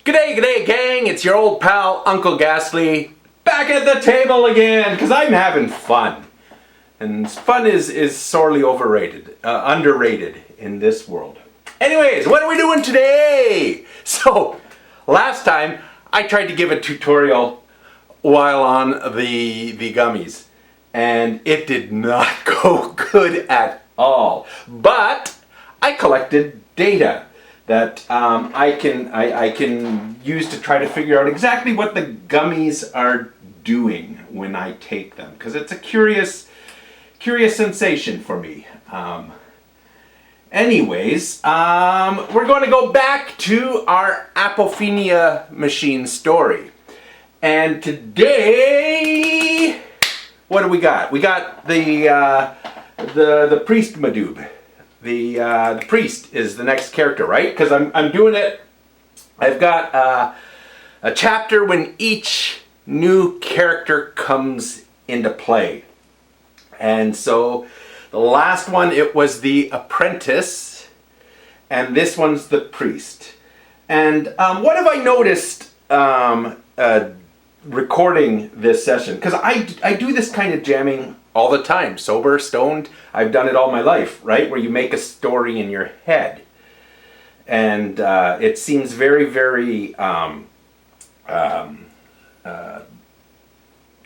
G'day gang, it's your old pal Uncle Ghastly back at the table again because I'm having fun. And fun is sorely underrated in this world. Anyways, what are we doing today? So, last time I tried to give a tutorial while on the gummies and it did not go good at all. But I collected data that I can use to try to figure out exactly what the gummies are doing when I take them, because it's a curious sensation for me. Anyways, we're going to go back to our Apophenia Machine story, and today, what do we got? We got the priest Madoob. The priest is the next character, right? Because I'm doing it. I've got a chapter when each new character comes into play, and so the last one it was the apprentice, and this one's the priest. And what have I noticed recording this session? Because I do this kind of jamming all the time, sober, stoned. I've done it all my life, right? Where you make a story in your head, and it seems very, very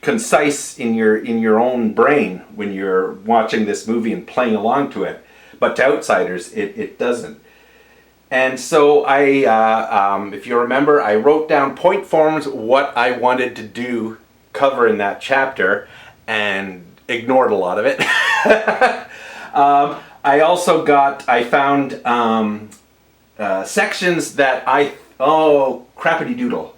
concise in your own brain when you're watching this movie and playing along to it. But to outsiders, it doesn't. And so if you remember, I wrote down point forms what I wanted to cover in that chapter, and ignored a lot of it. I found sections that crappity doodle.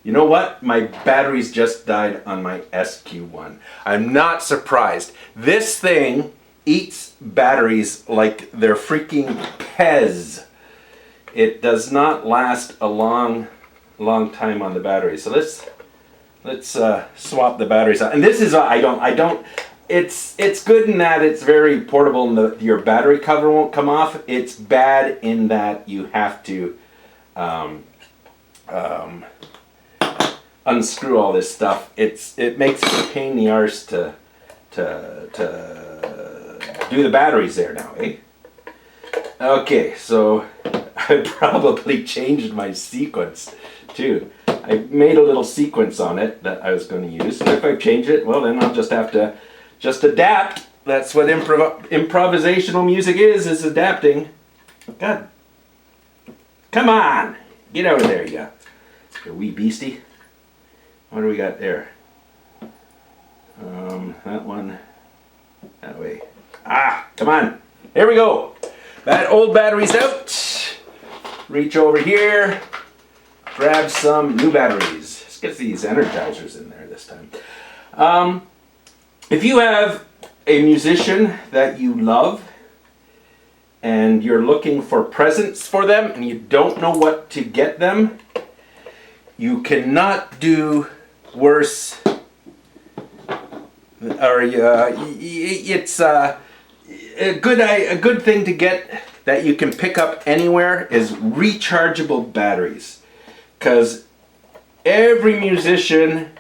You know what? My batteries just died on my SQ1. I'm not surprised. This thing eats batteries like they're freaking Pez. It does not last a long time on the battery. So let's swap the batteries out. And this is it's good in that it's very portable and your battery cover won't come off. It's bad in that you have to unscrew all this stuff. It makes it a pain in the arse to do the batteries there now, eh? Okay, so I probably changed my sequence too. I made a little sequence on it that I was going to use. If I change it, well, then I'll just have to adapt. That's what improvisational music is adapting. God, come on, get out of there, you wee beastie. What do we got there? That one, that way. Come on, here we go. That old battery's out. Reach over here. Grab some new batteries. Let's get these energizers in there this time. If you have a musician that you love and you're looking for presents for them and you don't know what to get them, you cannot do worse. It's a good thing to get that you can pick up anywhere is rechargeable batteries. Because every musician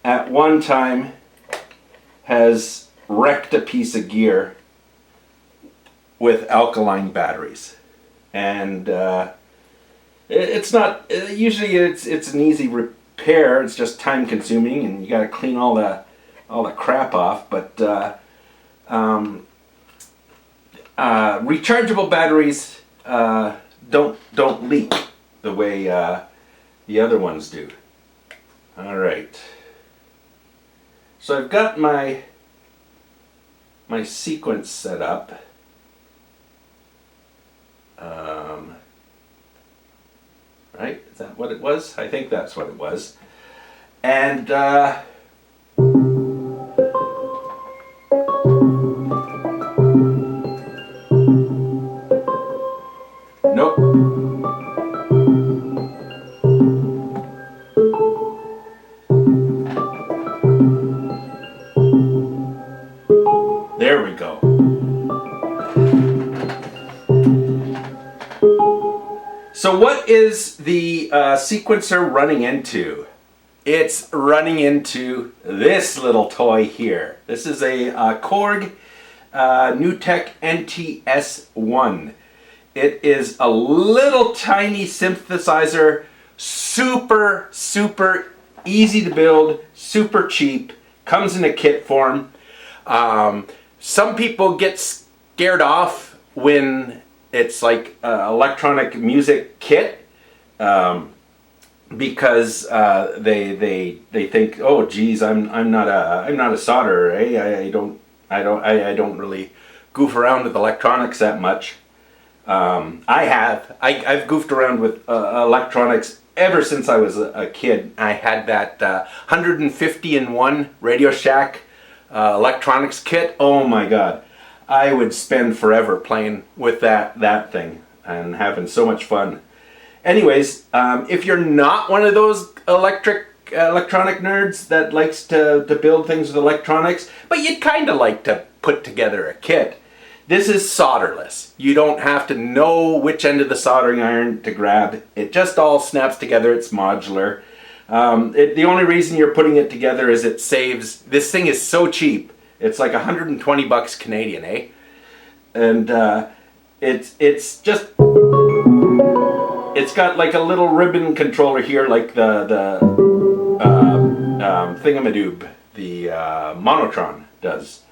at one time has wrecked a piece of gear with alkaline batteries. And it's not, usually it's an easy repair, it's just time consuming and you gotta clean all the crap off. But rechargeable batteries don't leak the way the other ones do. All right. So I've got my sequence set up. Right? Is that what it was? I think that's what it was. And nope. There we go. So what is the the sequencer running into? It's running into this little toy here. This is a Korg NewTek NTS1. It is a little tiny synthesizer, super easy to build, super cheap, comes in a kit form. Some people get scared off when it's like electronic music kit. Because they think, oh geez, I'm not a solderer, eh? I don't really goof around with electronics that much. I've goofed around with electronics ever since I was a kid. I had that 150-in-1 Radio Shack electronics kit. Oh my god, I would spend forever playing with that thing and having so much fun. Anyways, if you're not one of those electronic nerds that likes to build things with electronics, but you'd kind of like to put together a kit, this is solderless. You don't have to know which end of the soldering iron to grab. It just all snaps together. It's modular. The only reason you're putting it together is it saves. This thing is so cheap. It's like 120 bucks Canadian, eh? And it's just. It's got like a little ribbon controller here, like the thingamadoob, the Monotron does.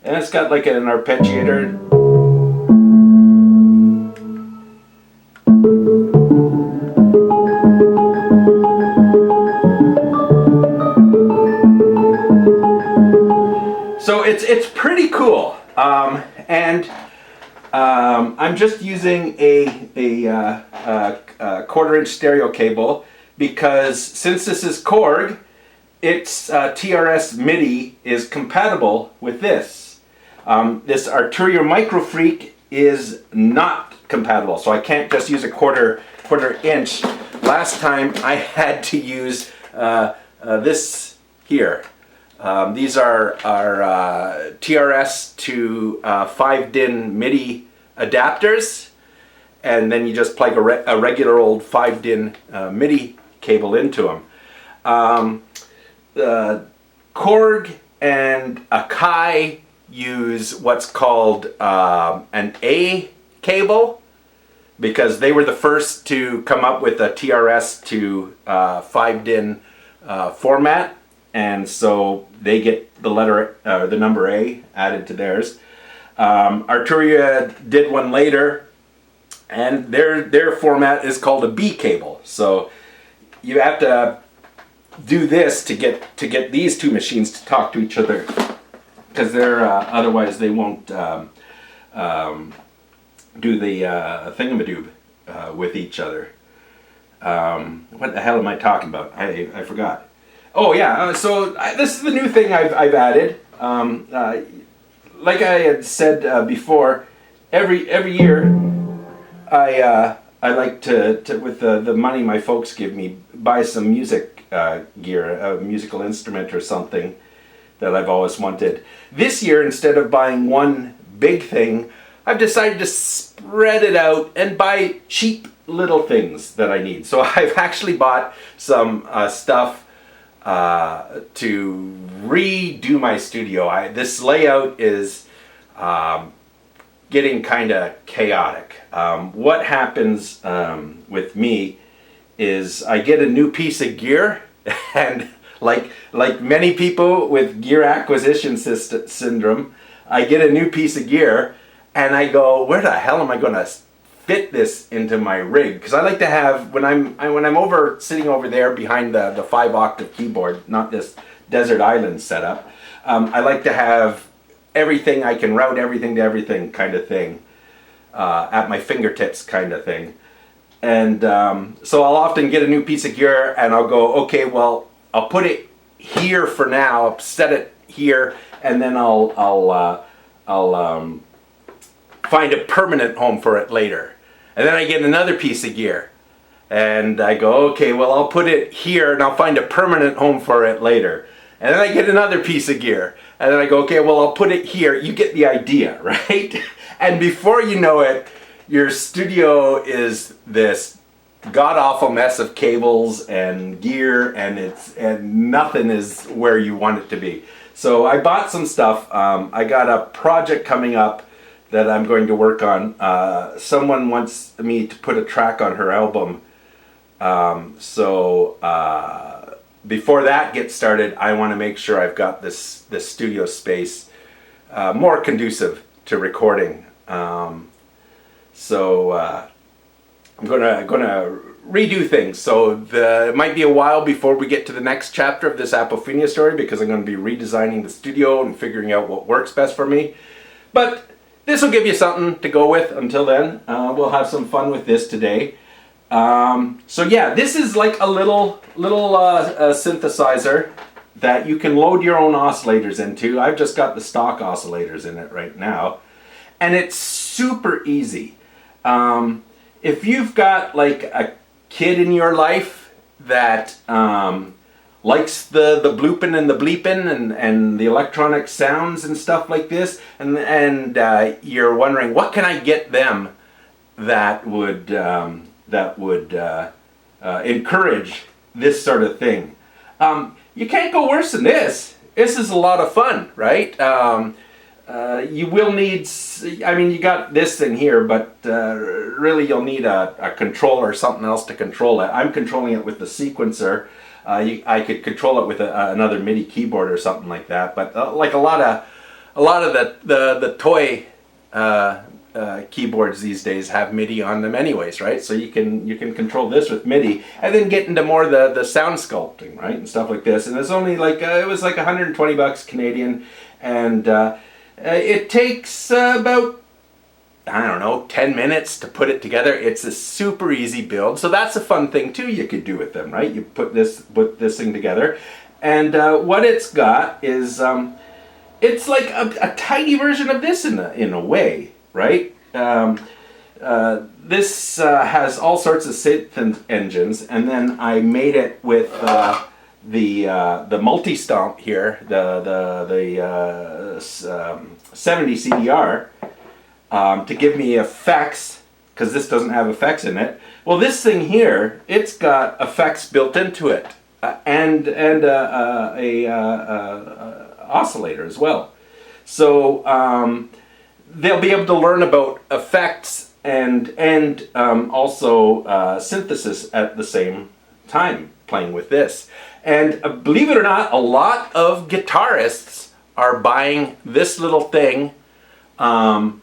And it's got like an arpeggiator. So it's pretty cool. I'm just using a quarter-inch stereo cable because since this is Korg, its TRS MIDI is compatible with this. This Arturia Microfreak is not compatible, so I can't just use a quarter inch. Last time I had to use this here. These are TRS to 5-DIN MIDI adapters, and then you just plug a regular old 5-DIN MIDI cable into them. Korg and Akai use what's called an A cable because they were the first to come up with a TRS to 5-DIN format. And so they get the number A added to theirs. Arturia did one later, and their format is called a B cable. So you have to do this to get these two machines to talk to each other, because otherwise they won't do the thingamadoob with each other. What the hell am I talking about? I forgot. Oh yeah, so this is the new thing I've added. Like I had said before, every year I like to with the money my folks give me, buy some music gear, a musical instrument or something that I've always wanted. This year, instead of buying one big thing, I've decided to spread it out and buy cheap little things that I need. So I've actually bought some stuff to redo my studio. This layout is getting kind of chaotic. What happens with me is I get a new piece of gear, and like many people with gear acquisition syndrome, I get a new piece of gear and I go, where the hell am I going to fit this into my rig? Because I like to have, when I'm sitting over there behind the 5-octave keyboard, not this desert island setup, I like to have everything, I can route everything to everything kind of thing, at my fingertips kind of thing. And so I'll often get a new piece of gear and I'll go, okay, well, I'll put it here for now, I'll set it here, and then I'll find a permanent home for it later. And then I get another piece of gear and I go, okay, well, I'll put it here and I'll find a permanent home for it later. And then I get another piece of gear and then I go, okay, well, I'll put it here. You get the idea, right? And before you know it, your studio is this god-awful mess of cables and gear, and nothing is where you want it to be. So I bought some stuff. I got a project coming up that I'm going to work on. Someone wants me to put a track on her album. Before that gets started, I want to make sure I've got this studio space more conducive to recording. I'm gonna redo things. So it might be a while before we get to the next chapter of this Apophenia story, because I'm going to be redesigning the studio and figuring out what works best for me. But this will give you something to go with until then. We'll have some fun with this today. So yeah, this is like a little synthesizer that you can load your own oscillators into. I've just got the stock oscillators in it right now, and it's super easy. If you've got like a kid in your life that likes the blooping and the bleeping and the electronic sounds and stuff like this, and you're wondering what can I get them that would encourage this sort of thing. You can't go worse than this. This is a lot of fun, right? You will need, I mean, you got this thing here, but really you'll need a controller or something else to control it. I'm controlling it with the sequencer. I could control it with another MIDI keyboard or something like that. But like a lot of the toy keyboards these days have MIDI on them anyways, right? So you can control this with MIDI and then get into more the sound sculpting, right, and stuff like this. And it's only like it was like 120 bucks Canadian, and it takes about, I don't know, 10 minutes to put it together. It's a super easy build, so that's a fun thing too you could do with them, right? You put this thing together, and what it's got is it's like a tiny version of this in a way, right? This has all sorts of synth engines, and then I made it with the multi-stomp here, the 70 CDR, to give me effects, because this doesn't have effects in it. Well, this thing here, it's got effects built into it, and a oscillator as well. So they'll be able to learn about effects and also synthesis at the same time playing with this. And believe it or not, a lot of guitarists are buying this little thing and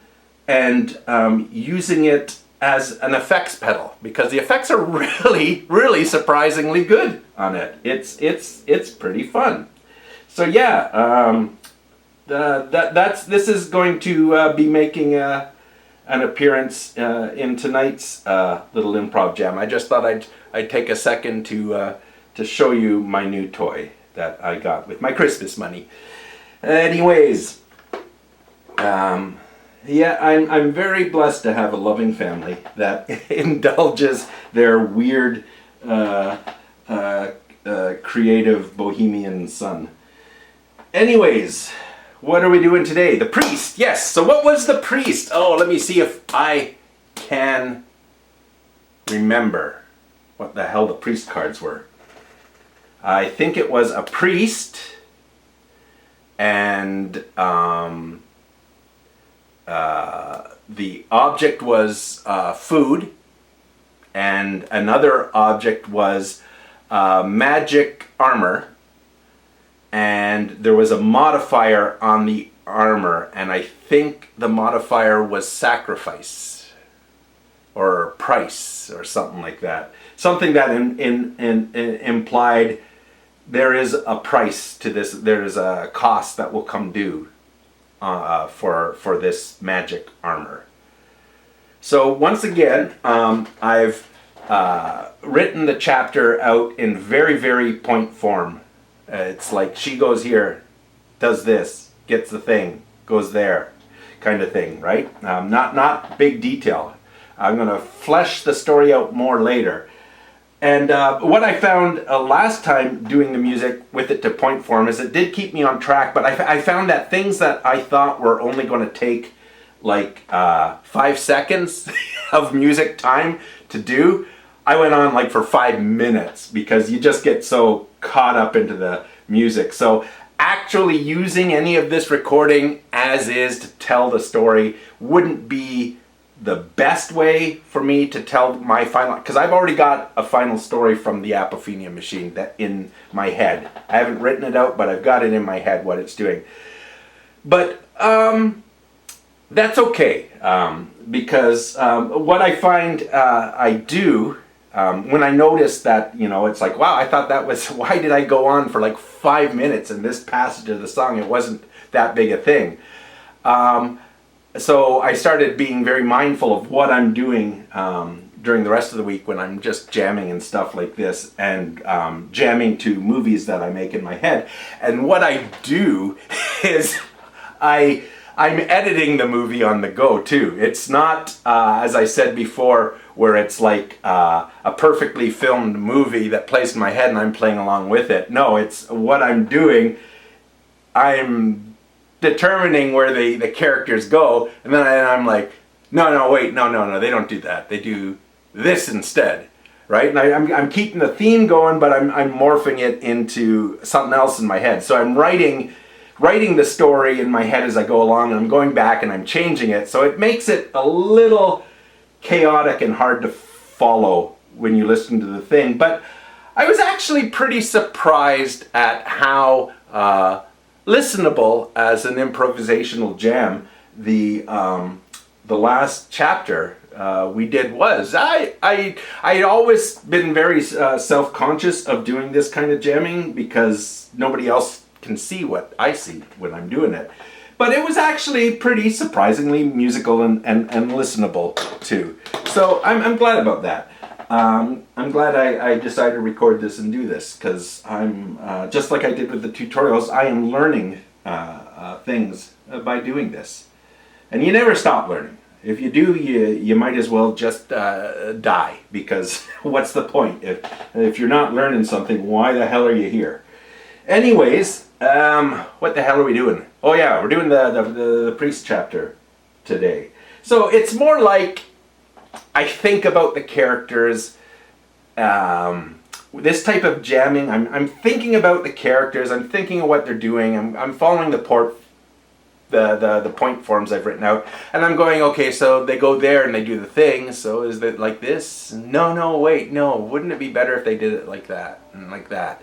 using it as an effects pedal, because the effects are really surprisingly good on it. It's pretty fun. So yeah, this is going to be making an appearance in tonight's little improv jam. I just thought I'd take a second to show you my new toy that I got with my Christmas money. Anyways, yeah, I'm very blessed to have a loving family that indulges their weird, creative bohemian son. Anyways, what are we doing today? The priest, yes. So what was the priest? Oh, let me see if I can remember what the hell the priest cards were. I think it was a priest, and the object was food, and another object was magic armor, and there was a modifier on the armor, and I think the modifier was sacrifice or price or something like that. Something that implied there is a price to this, there is a cost that will come due for this magic armor. So once again, I've written the chapter out in very point form. It's like she goes here, does this, gets the thing, goes there, kind of thing, right? Not big detail. I'm going to flesh the story out more later. And what I found last time doing the music with it to point form is it did keep me on track, but I found that things that I thought were only going to take like 5 seconds of music time to do, I went on like for 5 minutes because you just get so caught up into the music. So actually using any of this recording as is to tell the story wouldn't be the best way for me to tell my final, because I've already got a final story from the Apophenia Machine that in my head. I haven't written it out, but I've got it in my head what it's doing. But that's okay, because what I find I do when I notice that, you know, it's like, wow, I thought that was, why did I go on for like 5 minutes in this passage of the song? It wasn't that big a thing. So I started being very mindful of what I'm doing during the rest of the week when I'm just jamming and stuff like this, and jamming to movies that I make in my head. And what I do is I'm editing the movie on the go too. It's not, as I said before, where it's like a perfectly filmed movie that plays in my head and I'm playing along with it. No, it's what I'm doing. I'm determining where the characters go, and then I'm like, no, wait, no, they don't do that. They do this instead, right? And I'm keeping the theme going, but I'm morphing it into something else in my head. So I'm writing the story in my head as I go along, and I'm going back and I'm changing it. So it makes it a little chaotic and hard to follow when you listen to the thing. But I was actually pretty surprised at how listenable as an improvisational jam the last chapter we did was. I'd always been very self-conscious of doing this kind of jamming because nobody else can see what I see when I'm doing it. But it was actually pretty surprisingly musical and listenable too. So I'm glad about that. I'm glad I decided to record this and do this, because I'm, just like I did with the tutorials, I am learning things by doing this. And you never stop learning. If you do, you might as well just die, because what's the point? If you're not learning something, why the hell are you here? Anyways, what the hell are we doing? Oh yeah, we're doing the priest chapter today. So it's more like I think about the characters. This type of jamming, I'm thinking about the characters. I'm thinking of what they're doing. I'm following the point forms I've written out, and I'm going, okay, so they go there and they do the thing. So is it like this? No, wait, no. Wouldn't it be better if they did it like that and like that?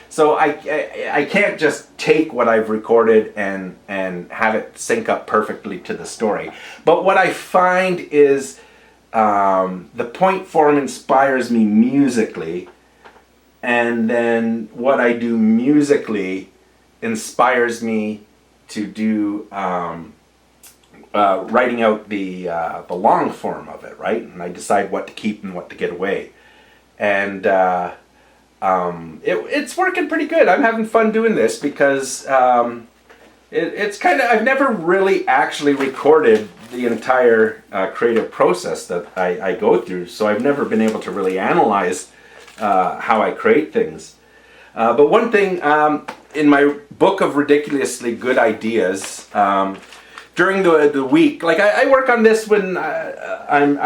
So I can't just take what I've recorded and have it sync up perfectly to the story. But what I find is the point form inspires me musically, and then what I do musically inspires me to do writing out the long form of it, right? And I decide what to keep and what to get away. And it's working pretty good. I'm having fun doing this because it's kind of, I've never really actually recorded the entire creative process that I go through, so I've never been able to really analyze how I create things. But one thing, in my book of ridiculously good ideas, during the week, like I work on this when I'm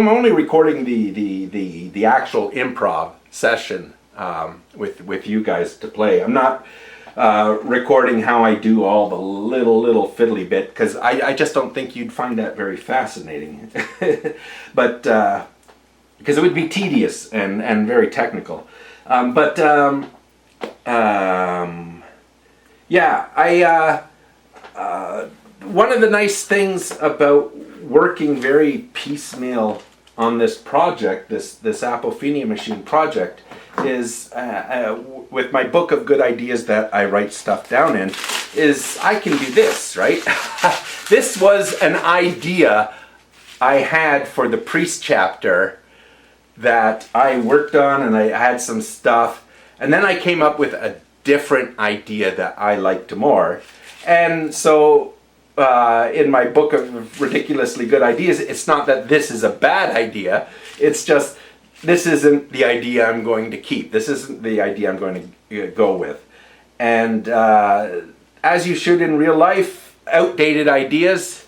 only recording the actual improv session with you guys to play. I'm not recording how I do all the little fiddly bit, because I just don't think you'd find that very fascinating. But because it would be tedious and very technical. Yeah, one of the nice things about working very piecemeal on this project, this Apophenia Machine project, is with my book of good ideas that I write stuff down in, is I can do this, right? This was an idea I had for the priest chapter that I worked on, and I had some stuff, and then I came up with a different idea that I liked more. And so in my book of ridiculously good ideas, it's not that this is a bad idea, it's just this isn't the idea I'm going to keep. This isn't the idea I'm going to go with. And as you should in real life, outdated ideas,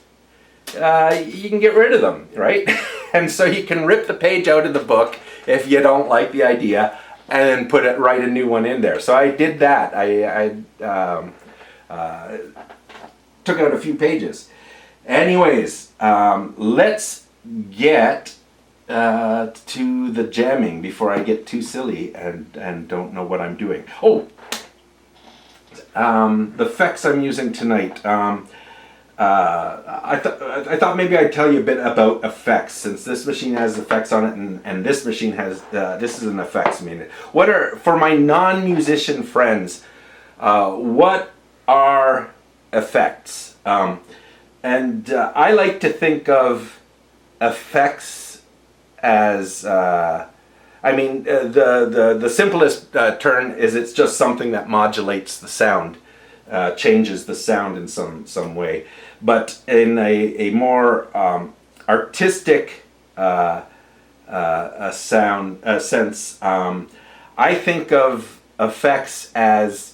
you can get rid of them, right? And so you can rip the page out of the book, if you don't like the idea, and then write a new one in there. So I did that. I took out a few pages. Anyways, let's get to the jamming before I get too silly and don't know what I'm doing. Oh, the effects I'm using tonight. I thought maybe I'd tell you a bit about effects, since this machine has effects on it, and this machine has, this is an effects machine. What are, for my non-musician friends, what are effects? And I like to think of effects as, the simplest term is it's just something that modulates the sound. Changes the sound in some way, but in a more artistic sense, I think of effects as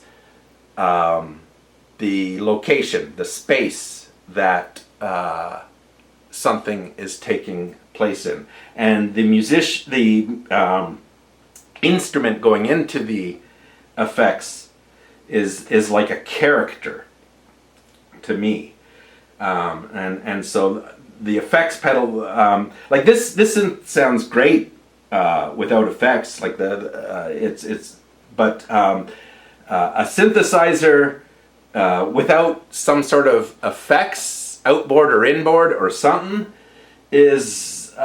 the location, the space that something is taking place in, and the instrument going into the effects is like a character to me, and so the effects pedal, like this sounds great without effects, like but a synthesizer without some sort of effects, outboard or inboard or something, is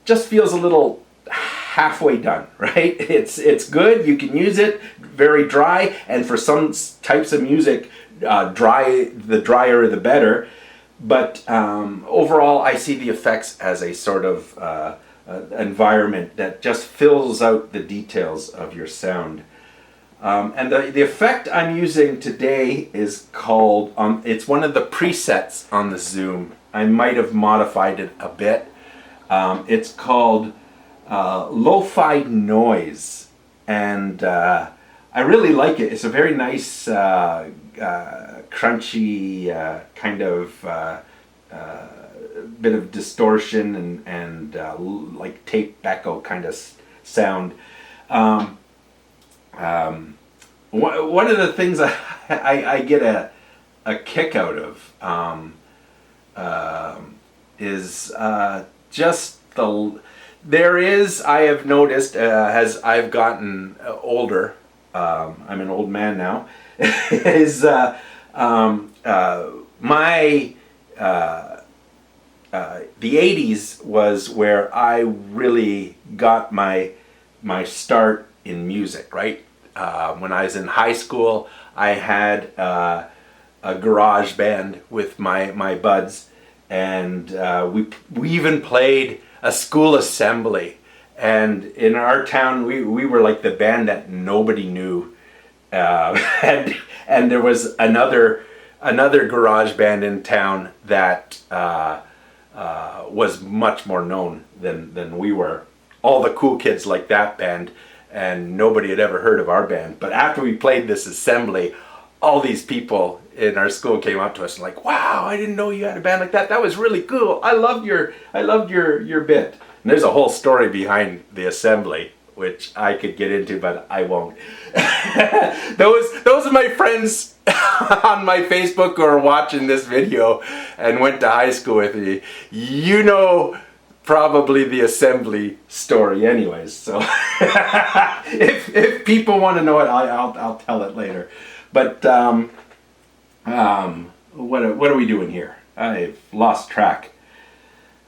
just feels a little halfway done, right? It's good, you can use it, very dry, and for some types of music, the drier the better, but overall I see the effects as a sort of environment that just fills out the details of your sound. And the effect I'm using today is called, it's one of the presets on the Zoom. I might have modified it a bit. It's called lo-fi noise, and I really like it. It's a very nice crunchy kind of bit of distortion and like tape echo kind of sound. One of the things I get a kick out of is just I have noticed as I've gotten older, I'm an old man now, is the 80s was where I really got my start in music, right? When I was in high school, I had a garage band with my buds, and we even played a school assembly. And in our town, we were like the band that nobody knew, and there was another garage band in town that was much more known than we were. All the cool kids liked that band, and nobody had ever heard of our band. But after we played this assembly, all these people in our school came up to us and like, "Wow, I didn't know you had a band like that. That was really cool. I loved your bit." And there's a whole story behind the assembly, which I could get into, but I won't. Those are my friends on my Facebook who are watching this video and went to high school with me. You know probably the assembly story anyways, so if people want to know it, I'll tell it later. But what are we doing here? I've lost track.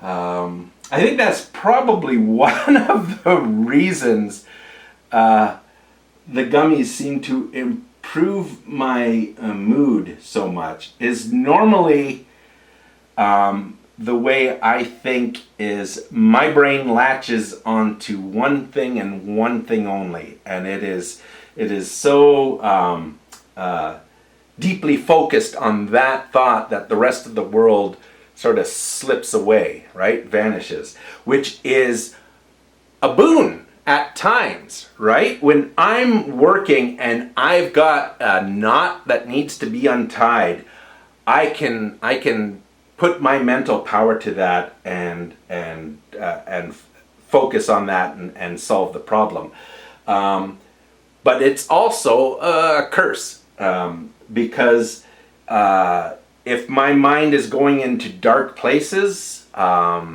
I think that's probably one of the reasons the gummies seem to improve my mood so much. Is normally the way I think is my brain latches onto one thing and one thing only, and it is so deeply focused on that thought that the rest of the world sort of slips away, right? Vanishes, which is a boon at times, right? When I'm working and I've got a knot that needs to be untied, I can put my mental power to that and focus on that and solve the problem. But it's also a curse, because if my mind is going into dark places, I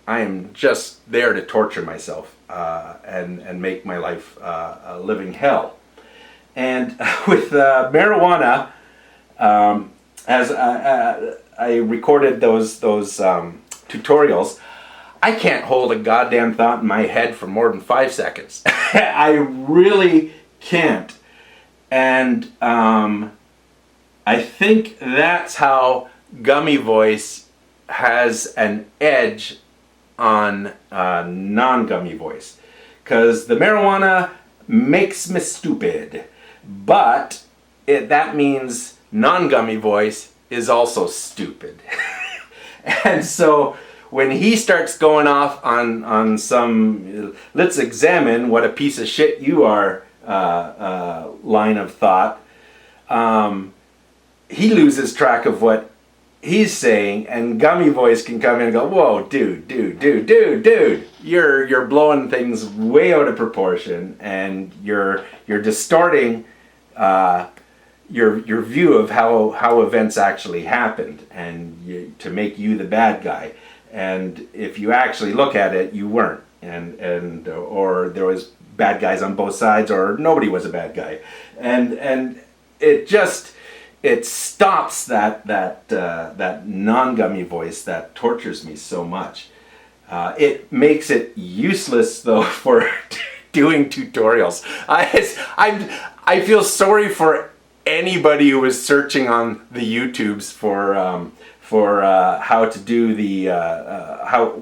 am just there to torture myself and make my life a living hell. And with marijuana, as I recorded those tutorials, I can't hold a goddamn thought in my head for more than 5 seconds. I really can't. And I think that's how Gummy voice has an edge on non-Gummy voice. Because the marijuana makes me stupid. But that means non-Gummy voice is also stupid. And so when he starts going off on some let's examine what a piece of shit you are line of thought, he loses track of what he's saying, and Gummy voice can come in and go, whoa, dude, you're blowing things way out of proportion, and you're distorting your view of how events actually happened, and to make you the bad guy. And if you actually look at it, you weren't, and or there was bad guys on both sides, or nobody was a bad guy, and it stops that non-Gummy voice that tortures me so much. It makes it useless though for doing tutorials. I feel sorry for anybody who is searching on the YouTubes for how to do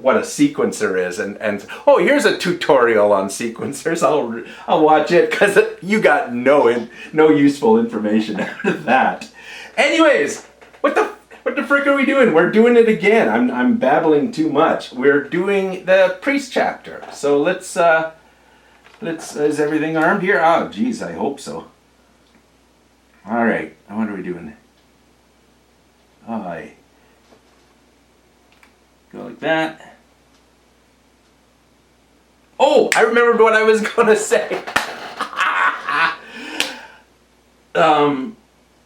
what a sequencer is, and oh, here's a tutorial on sequencers. I'll watch it because you got no useful information out of that. Anyways, what the frick are we doing? We're doing it again. I'm babbling too much. We're doing the priest chapter. So let's is everything armed here? Oh, geez, I hope so. All right. What are we doing? I go like that. Oh, I remembered what I was gonna say.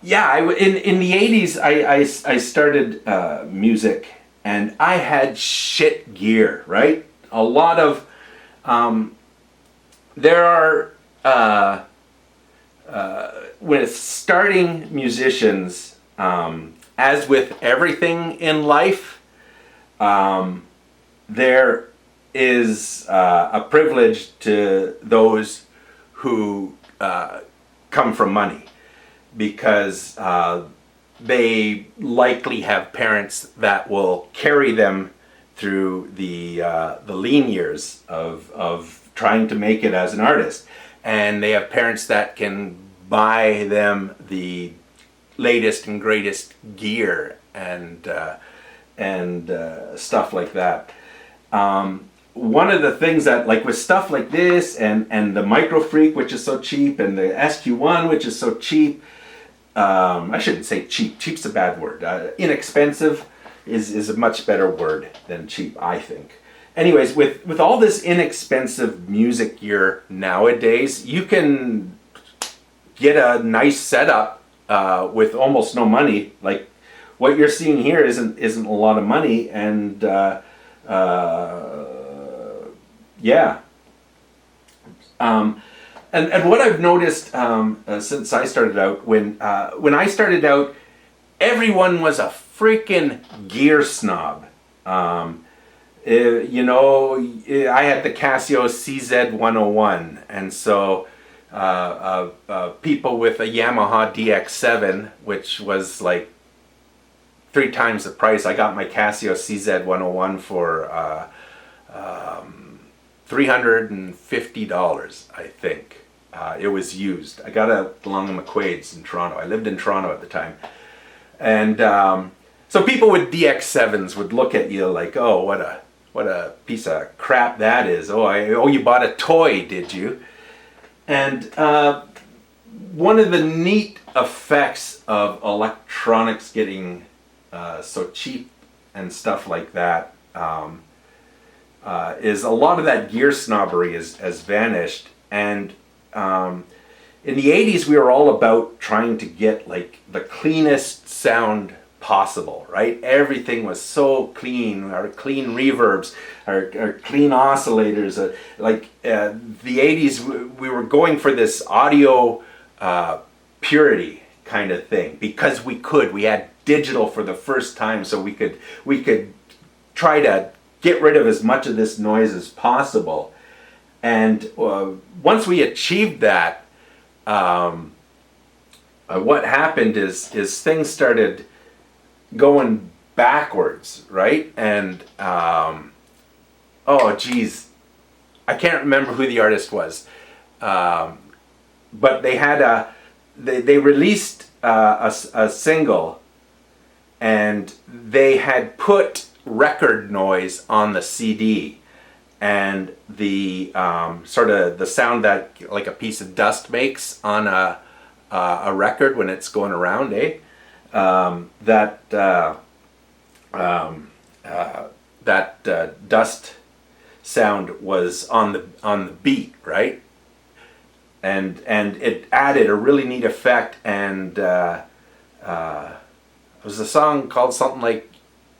Yeah, in the 80s, I started music, and I had shit gear, right? A lot of there are with starting musicians, as with everything in life, there is a privilege to those who come from money, because they likely have parents that will carry them through the lean years of trying to make it as an artist, and they have parents that can buy them the latest and greatest gear and stuff like that. One of the things that, like with stuff like this and the Micro Freak, which is so cheap, and the SQ1, which is so cheap, I shouldn't say cheap. Cheap's a bad word. Inexpensive is a much better word than cheap, I think. Anyways, with all this inexpensive music gear nowadays, you can get a nice setup with almost no money. Like what you're seeing here isn't a lot of money, and yeah. And what I've noticed since I started out, when I started out, everyone was a freaking gear snob. You know, I had the Casio CZ101, and so people with a Yamaha DX7, which was like 3 times the price. I got my Casio CZ101 for $350, I think. It was used. I got it along the McQuaid's in Toronto. I lived in Toronto at the time. And so people with DX7s would look at you like, oh, what a piece of crap that is. Oh, you bought a toy, did you? And one of the neat effects of electronics getting so cheap and stuff like that is a lot of that gear snobbery has vanished. And in the 80s, we were all about trying to get like the cleanest sound possible, right? Everything was so clean, our clean reverbs, our clean oscillators. The 80s, we were going for this audio purity kind of thing because we had digital for the first time, so we could try to get rid of as much of this noise as possible. And once we achieved that, what happened is things started going backwards, right? And oh geez, I can't remember who the artist was, but they released a single, and they had put record noise on the CD, and the sort of the sound that like a piece of dust makes on a record when it's going around, that dust sound was on the beat, right? And it added a really neat effect. And it was a song called something like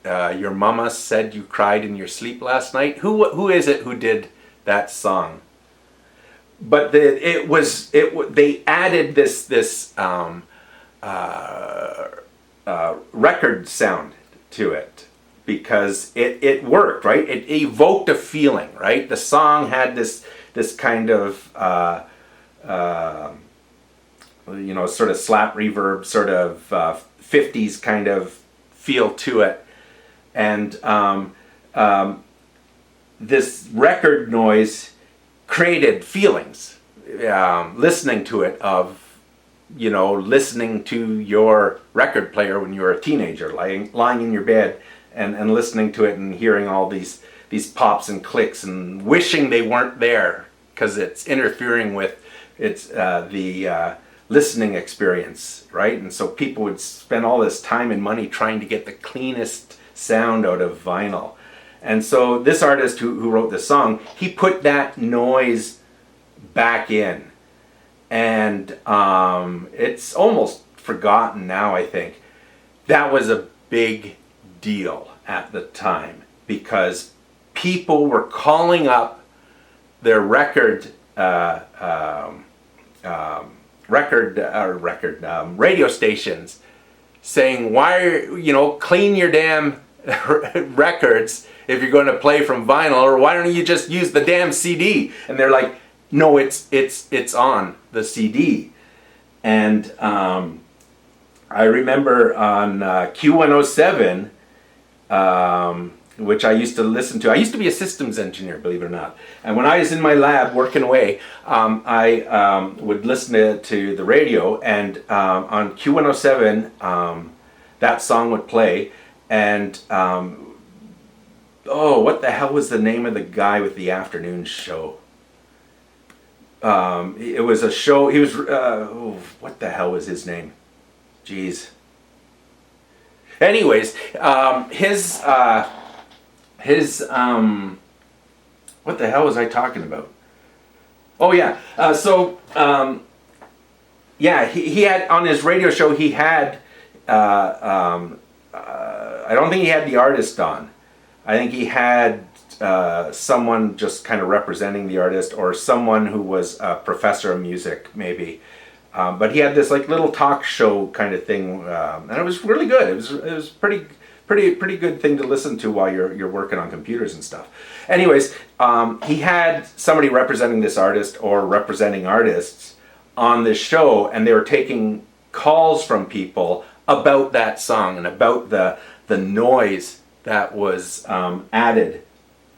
"Your Mama Said You Cried in Your Sleep Last Night." Who is it who did that song? But they added this record sound to it because it worked, right? It evoked a feeling, right? The song had this kind of sort of slap reverb, sort of 50s kind of feel to it, and this record noise created feelings, listening to it, of listening to your record player when you were a teenager, lying in your bed and listening to it and hearing all these pops and clicks and wishing they weren't there because it's interfering with the listening experience, right? And so people would spend all this time and money trying to get the cleanest sound out of vinyl. And so this artist who wrote this song, he put that noise back in. And it's almost forgotten now, I think. That was a big deal at the time because people were calling up their radio stations saying, why clean your damn records if you're going to play from vinyl, or why don't you just use the damn CD? And they're like, no, it's on the CD. And I remember on Q107, which I used to listen to. I used to be a systems engineer, believe it or not. And when I was in my lab working away, I would listen to the radio, and on Q107, that song would play. And what the hell was the name of the guy with the afternoon show? It was a show. He was what the hell was his name? Jeez. Anyways, his what the hell was I talking about? Oh yeah. He had on his radio show. He had. I don't think he had the artist on. I think he had someone just kind of representing the artist, or someone who was a professor of music, maybe. But he had this like little talk show kind of thing, and it was really good. It was pretty good thing to listen to while you're working on computers and stuff. Anyways, he had somebody representing this artist or representing artists on this show, and they were taking calls from people about that song and about the noise that was added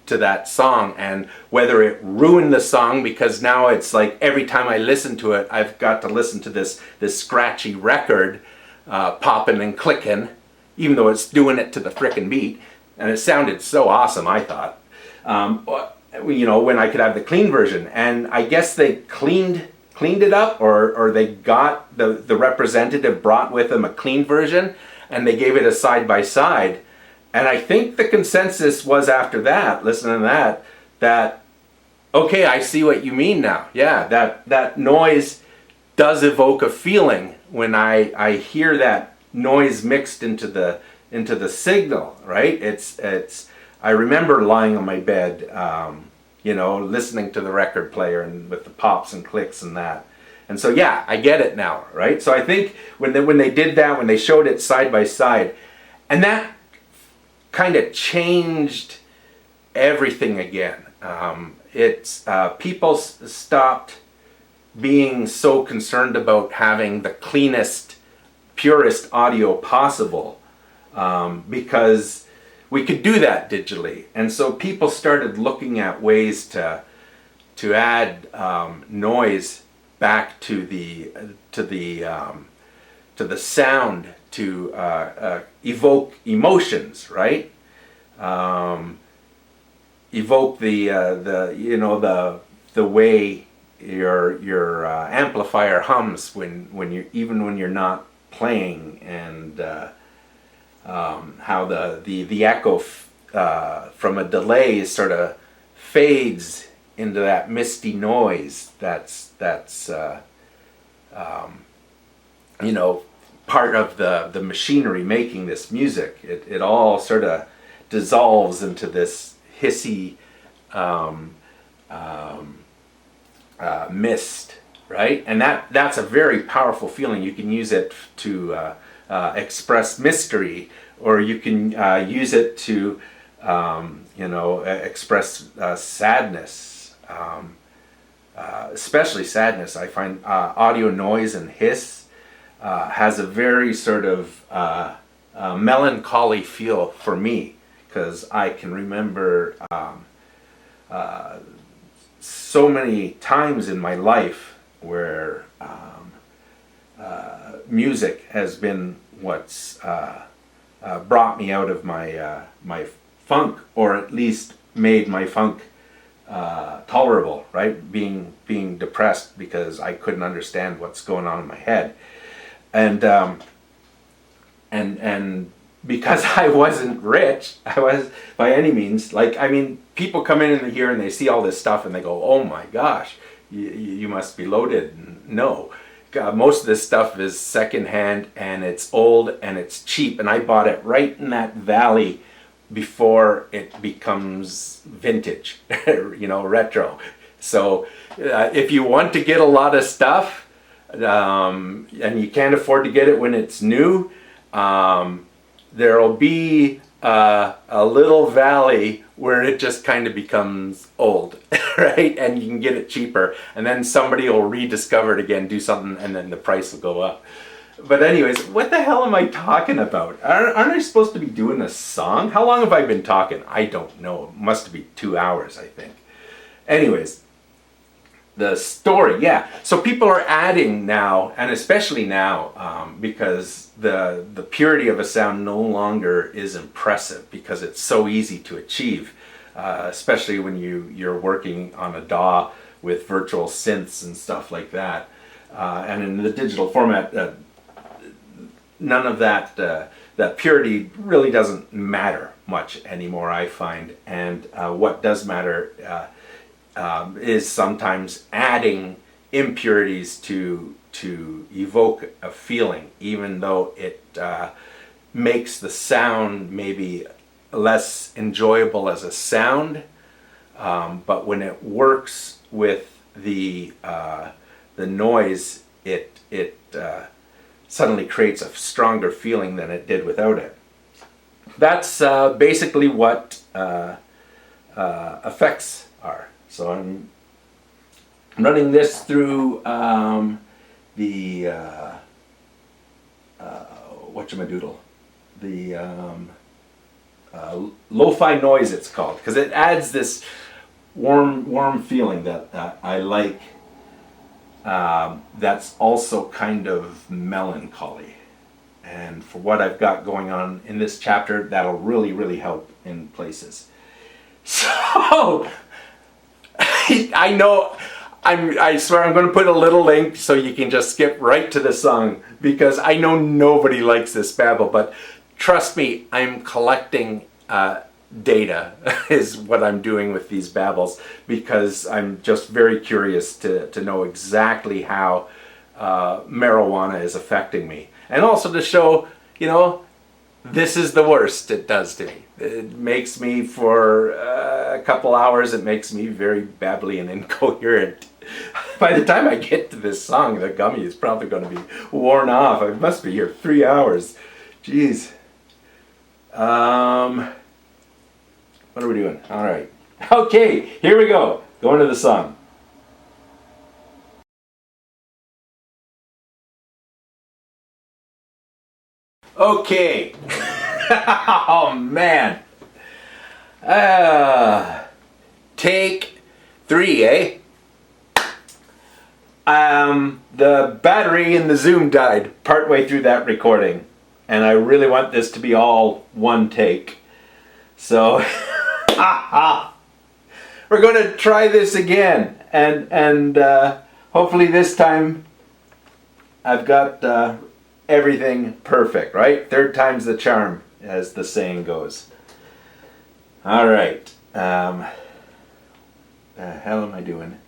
to that song, and whether it ruined the song because now it's like every time I listen to it, I've got to listen to this scratchy record popping and clicking, even though it's doing it to the frickin' beat, and it sounded so awesome, I thought. When I could have the clean version, and I guess they cleaned it up, or they got the representative brought with them a clean version, and they gave it a side by side. And I think the consensus was after that, listening to that, okay, I see what you mean now. Yeah, that noise does evoke a feeling when I hear that noise mixed into the signal, right? It's I remember lying on my bed, listening to the record player and with the pops and clicks and that. And so yeah, I get it now, right? So I think when they did that, when they showed it side by side, and that kind of changed everything again. People stopped being so concerned about having the cleanest, purest audio possible, because we could do that digitally. And so people started looking at ways to add noise back to the sound, to evoke emotions, right? Evoke the way your amplifier hums when you're not playing, and how the echo from a delay sort of fades into that misty noise that's part of the machinery making this music. It all sort of dissolves into this hissy mist, right? And that's a very powerful feeling. You can use it to express mystery, or you can use it to express sadness, especially sadness. I find audio noise and hiss has a very sort of melancholy feel for me, because I can remember so many times in my life where music has been what's brought me out of my funk, or at least made my funk tolerable, right? Being depressed because I couldn't understand what's going on in my head, and because I wasn't rich, I was by any means, people come in here and they see all this stuff and they go, oh my gosh, you must be loaded. No, most of this stuff is secondhand, and it's old and it's cheap, and I bought it right in that valley before it becomes vintage, retro. So if you want to get a lot of stuff, and you can't afford to get it when it's new, there'll be a little valley where it just kind of becomes old, right? And you can get it cheaper, and then somebody will rediscover it again, do something, and then the price will go up. But anyways, what the hell am I talking about? Aren't I supposed to be doing a song? How long have I been talking? I don't know. It must be 2 hours, I think. Anyways, the story, yeah. So people are adding now, and especially now, because the purity of a sound no longer is impressive, because it's so easy to achieve, especially when you're working on a DAW with virtual synths and stuff like that. And in the digital format, none of that purity really doesn't matter much anymore, I find. And what does matter is sometimes adding impurities to evoke a feeling, even though it makes the sound maybe less enjoyable as a sound. But when it works with the noise, it suddenly creates a stronger feeling than it did without it. That's basically what effects are. So I'm running this through the whatchamadoodle, the lo-fi noise, it's called, because it adds this warm feeling that I like. That's also kind of melancholy, and for what I've got going on in this chapter, that'll really help in places. So I know, I swear I'm going to put a little link so you can just skip right to the song, because I know nobody likes this babble, but trust me, I'm collecting data is what I'm doing with these babbles, because I'm just very curious to know exactly how marijuana is affecting me. And also to show, you know, this is the worst it does to me. It makes me, for a couple hours, it makes me very babbly and incoherent. By the time I get to this song, the Gummy is probably going to be worn off. I must be here 3 hours. Jeez. What are we doing? All right. Okay, here we go. Going to the song. Okay. Oh man. Take 3, eh? The battery in the Zoom died partway through that recording, and I really want this to be all one take. So we're going to try this again, and hopefully this time I've got everything perfect, right? Third time's the charm, as the saying goes. All right. The hell am I doing?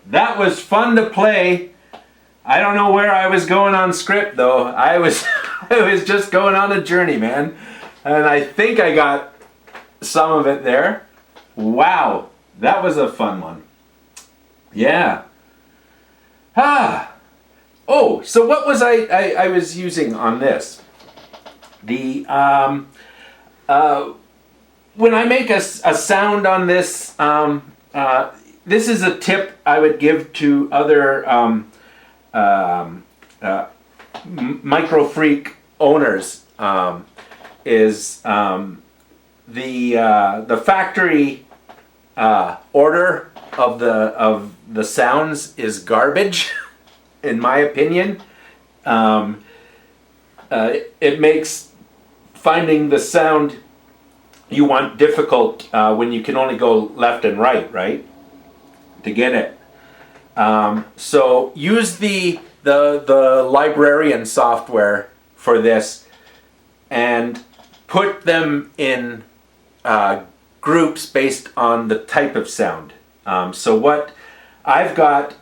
That was fun to play. I don't know where I was going on script though. I was just going on a journey, man. And I think I got some of it there. Wow, that was a fun one. Yeah. Oh, so what was I was using on this? The when I make a sound on this, this is a tip I would give to other micro freak owners. Is the factory order of the sounds is garbage, in my opinion. It makes finding the sound you want difficult when you can only go left and right, to get it. So use the librarian software for this and put them in groups based on the type of sound. So what I've got,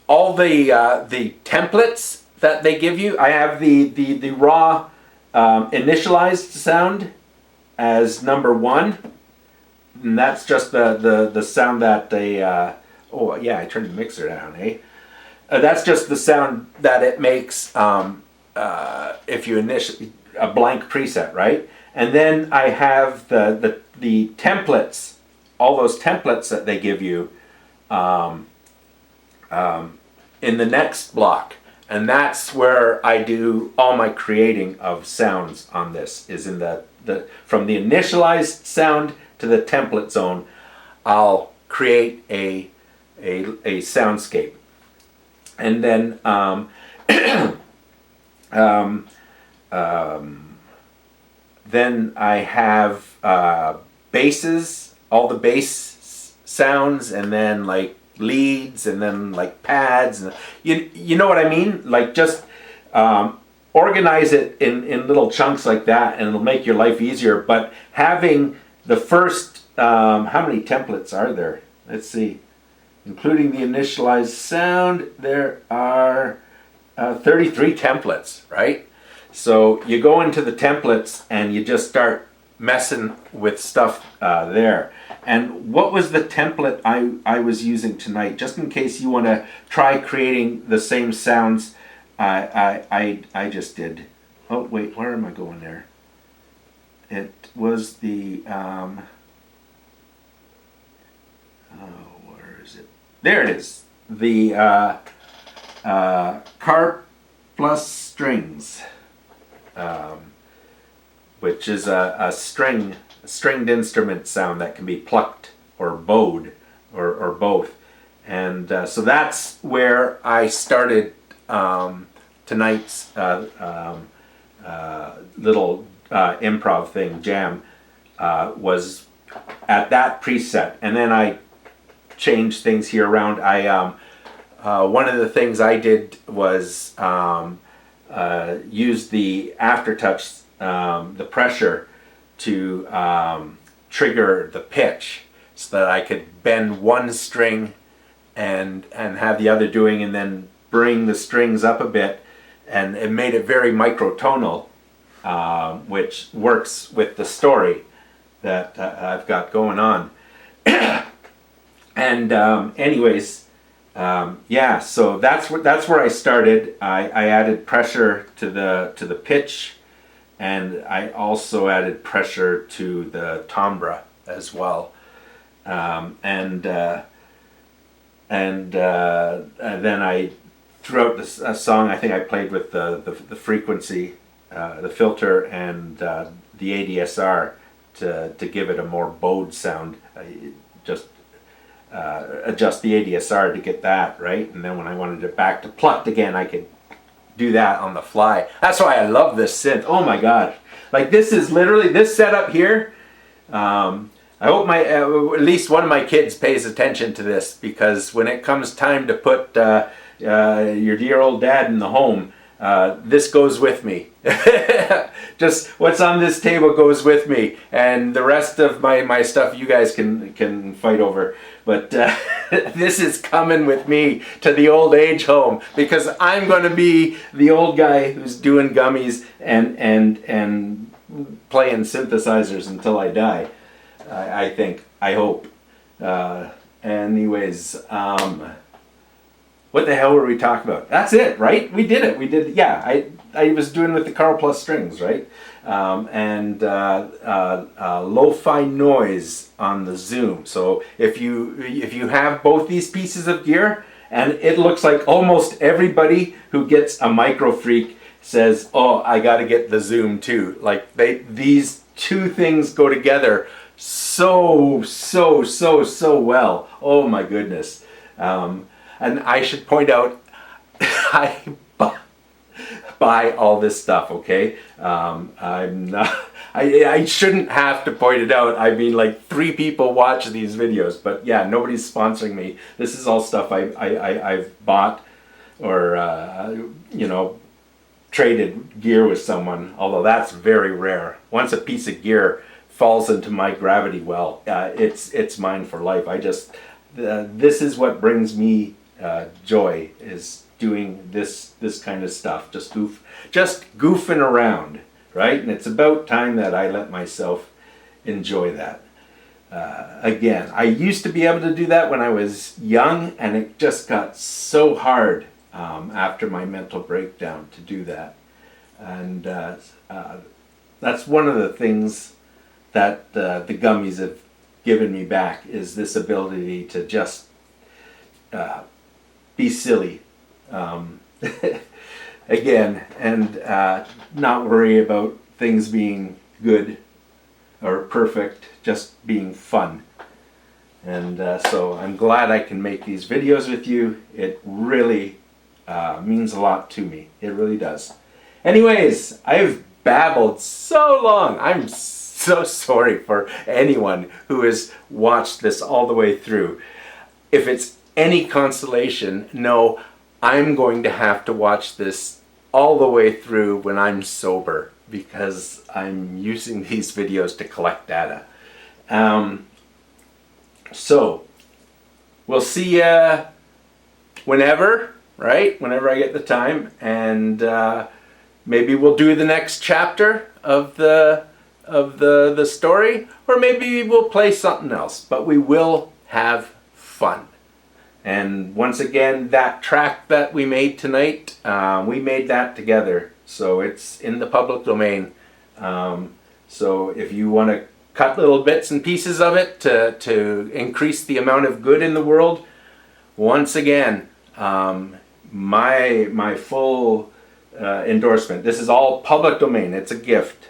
all the templates that they give you. I have the raw initialized sound as number 1, and that's just the sound that they. Oh yeah, I turned the mixer down, eh? That's just the sound that it makes if you initially a blank preset, right? And then I have the templates, all those templates that they give you in the next block, and that's where I do all my creating of sounds on this. Is in the from the initialized sound to the template zone, I'll create a soundscape, and then then I have basses, all the bass sounds, and then like leads, and then like pads, and you know what I mean? Like just organize it in little chunks like that, and it'll make your life easier. But having the first, how many templates are there? Let's see. Including the initialized sound, there are 33 templates, right? So you go into the templates and you just start messing with stuff there. And what was the template I was using tonight? Just in case you want to try creating the same sounds I just did. Oh wait, where am I going there? It was the where is it? There it is. The car plus strings, which is a stringed instrument sound that can be plucked or bowed or both. And so that's where I started tonight's little improv thing, jam, was at that preset. And then I changed things here around. One of the things I did was use the aftertouch, the pressure, to trigger the pitch, so that I could bend one string and have the other doing, and then bring the strings up a bit, and it made it very microtonal, which works with the story that I've got going on. And anyways, yeah, so that's where I started. I added pressure to the pitch, and I also added pressure to the timbre as well. And then I, throughout the song, I think I played with the frequency, the filter, and the ADSR to give it a more bowed sound. Just adjust the ADSR to get that right, and then when I wanted it back to plucked again, I could do that on the fly. That's why I love this synth. Oh my god! Like, this is literally this setup here. I hope my at least one of my kids pays attention to this, because when it comes time to put your dear old dad in the home, this goes with me. Just what's on this table goes with me, and the rest of my stuff you guys can fight over. But this is coming with me to the old age home, because I'm going to be the old guy who's doing gummies and playing synthesizers until I die. I think. I hope. Anyways, what the hell were we talking about? That's it, right? We did it. We did. Yeah, I was doing with the Carl plus strings, right? And lo-fi noise on the zoom. So if you have both these pieces of gear, and it looks like almost everybody who gets a Micro Freak says, "Oh, I got to get the zoom too." Like, these two things go together so well. Oh my goodness. And I should point out, I buy all this stuff, okay? I'm not, I shouldn't have to point it out. I mean, like, 3 people watch these videos, but yeah, nobody's sponsoring me. This is all stuff I've bought, or traded gear with someone, although that's very rare. Once a piece of gear falls into my gravity well, it's mine for life. I just this is what brings me joy, is doing this kind of stuff. Just goofing around. right? And it's about time that I let myself enjoy that. Again, I used to be able to do that when I was young, and it just got so hard after my mental breakdown to do that. And that's one of the things that the gummies have given me back, is this ability to just be silly again, and not worry about things being good or perfect, just being fun. And so I'm glad I can make these videos with you. It really means a lot to me. It really does. Anyways, I've babbled so long. I'm so sorry for anyone who has watched this all the way through. If it's any consolation, no, I'm going to have to watch this all the way through when I'm sober, because I'm using these videos to collect data. So we'll see you whenever, right? Whenever I get the time, and maybe we'll do the next chapter of the story, or maybe we'll play something else. But we will have fun. And once again, that track that we made tonight, we made that together. So it's in the public domain. So if you want to cut little bits and pieces of it to increase the amount of good in the world, once again, my full endorsement. This is all public domain. It's a gift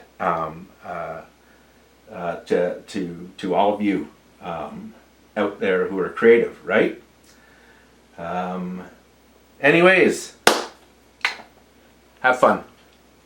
to all of you out there who are creative, right? Anyways, have fun.